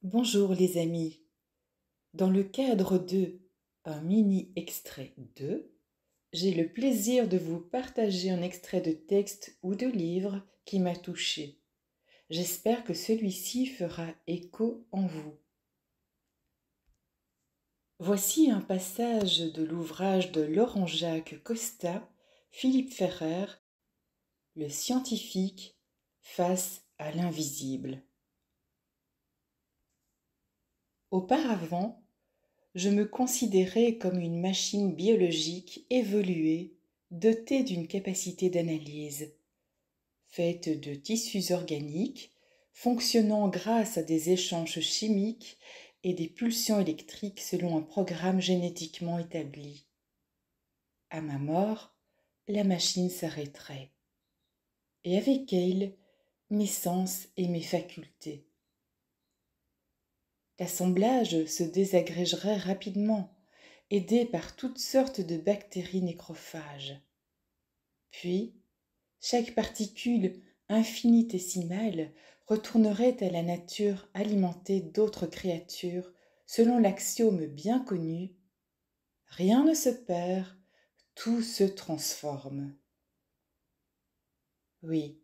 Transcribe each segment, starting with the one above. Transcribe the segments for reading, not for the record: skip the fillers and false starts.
Bonjour les amis. Dans le cadre de un mini extrait de, j'ai le plaisir de vous partager un extrait de texte ou de livre qui m'a touché. J'espère que celui-ci fera écho en vous. Voici un passage de l'ouvrage de Laurent-Jacques Costa, Philippe Ferrer, Le scientifique face à l'invisible. Auparavant, je me considérais comme une machine biologique évoluée, dotée d'une capacité d'analyse, faite de tissus organiques, fonctionnant grâce à des échanges chimiques et des pulsions électriques selon un programme génétiquement établi. À ma mort, la machine s'arrêterait, et avec elle, mes sens et mes facultés. L'assemblage se désagrégerait rapidement, aidé par toutes sortes de bactéries nécrophages. Puis, chaque particule infinitésimale retournerait à la nature alimentée d'autres créatures selon l'axiome bien connu: rien ne se perd, tout se transforme. Oui,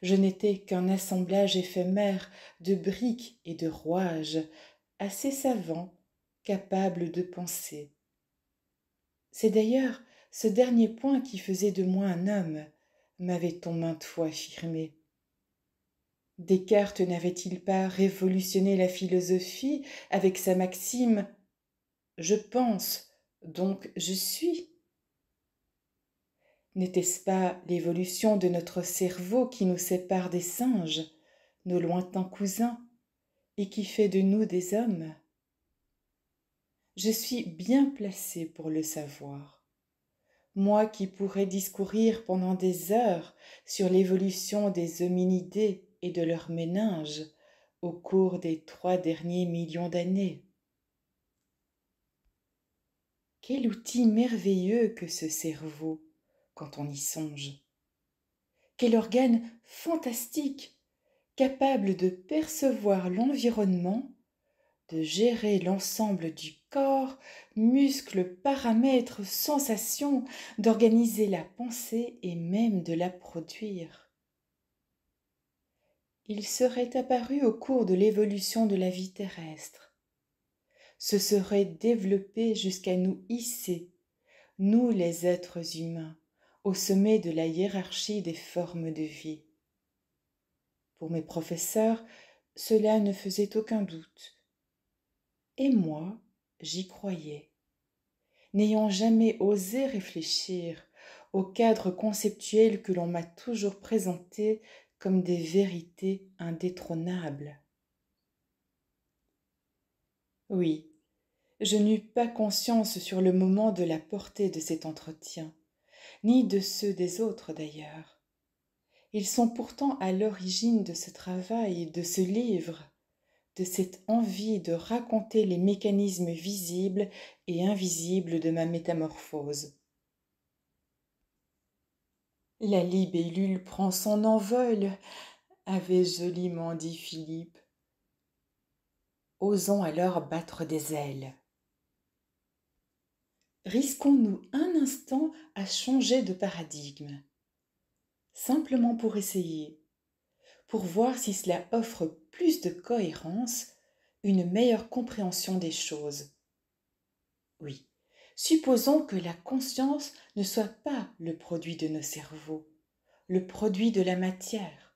je n'étais qu'un assemblage éphémère de briques et de rouages, assez savants, capables de penser. C'est d'ailleurs ce dernier point qui faisait de moi un homme, m'avait-on maintes fois affirmé. Descartes n'avait-il pas révolutionné la philosophie avec sa maxime « Je pense, donc je suis ». N'était-ce pas l'évolution de notre cerveau qui nous sépare des singes, nos lointains cousins, et qui fait de nous des hommes? Je suis bien placée pour le savoir. Moi qui pourrais discourir pendant des heures sur l'évolution des hominidés et de leurs méninges au cours des 3 derniers millions d'années. Quel outil merveilleux que ce cerveau, quand on y songe. Quel organe fantastique, capable de percevoir l'environnement, de gérer l'ensemble du corps, muscles, paramètres, sensations, d'organiser la pensée et même de la produire. Il serait apparu au cours de l'évolution de la vie terrestre, se serait développé jusqu'à nous hisser, nous les êtres humains, au sommet de la hiérarchie des formes de vie. Pour mes professeurs, cela ne faisait aucun doute. Et moi, j'y croyais, n'ayant jamais osé réfléchir au cadre conceptuel que l'on m'a toujours présenté comme des vérités indétrônables. Oui, je n'eus pas conscience sur le moment de la portée de cet entretien, ni de ceux des autres d'ailleurs. Ils sont pourtant à l'origine de ce travail, de ce livre, de cette envie de raconter les mécanismes visibles et invisibles de ma métamorphose. La libellule prend son envol, avait joliment dit Philippe. Osons alors battre des ailes. Risquons-nous un instant à changer de paradigme, simplement pour essayer, pour voir si cela offre plus de cohérence, une meilleure compréhension des choses. Oui, supposons que la conscience ne soit pas le produit de nos cerveaux, le produit de la matière,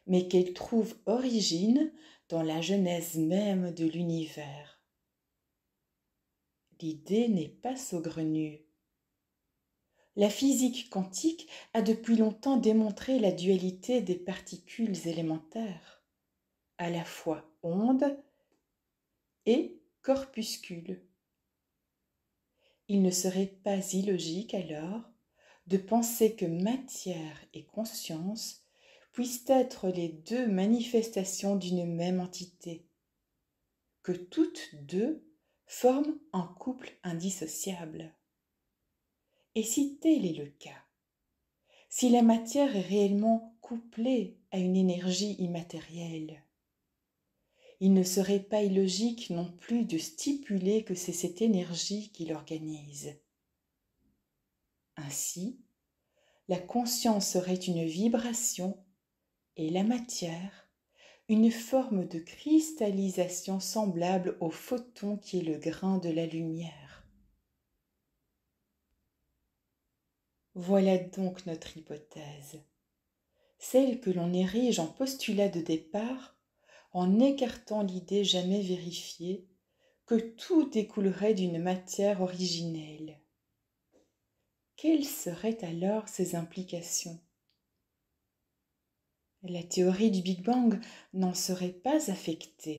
mais qu'elle trouve origine dans la genèse même de l'univers. L'idée n'est pas saugrenue. La physique quantique a depuis longtemps démontré la dualité des particules élémentaires, à la fois ondes et corpuscules. Il ne serait pas illogique alors de penser que matière et conscience puissent être les deux manifestations d'une même entité, que toutes deux forment un couple indissociable. Et si tel est le cas, si la matière est réellement couplée à une énergie immatérielle, il ne serait pas illogique non plus de stipuler que c'est cette énergie qui l'organise. Ainsi, la conscience serait une vibration et la matière, une forme de cristallisation semblable au photon qui est le grain de la lumière. Voilà donc notre hypothèse, celle que l'on érige en postulat de départ, en écartant l'idée jamais vérifiée que tout découlerait d'une matière originelle. Quelles seraient alors ses implications ? La théorie du Big Bang n'en serait pas affectée.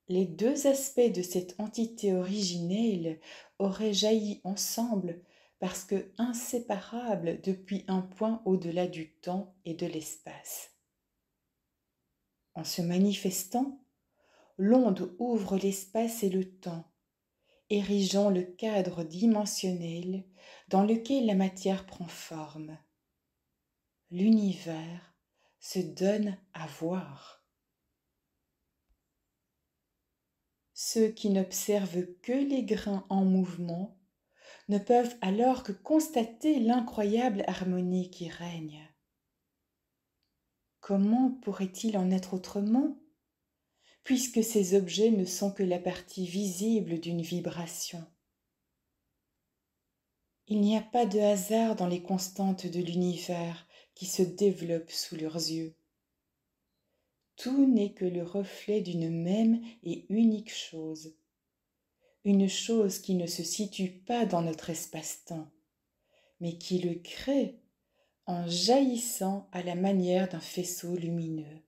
Les deux aspects de cette entité originelle auraient jailli ensemble parce que inséparables depuis un point au-delà du temps et de l'espace. En se manifestant, l'onde ouvre l'espace et le temps, érigeant le cadre dimensionnel dans lequel la matière prend forme. L'univers se donne à voir. Ceux qui n'observent que les grains en mouvement ne peuvent alors que constater l'incroyable harmonie qui règne. Comment pourrait-il en être autrement, puisque ces objets ne sont que la partie visible d'une vibration ? Il n'y a pas de hasard dans les constantes de l'univers qui se développent sous leurs yeux. Tout n'est que le reflet d'une même et unique chose, une chose qui ne se situe pas dans notre espace-temps, mais qui le crée en jaillissant à la manière d'un faisceau lumineux.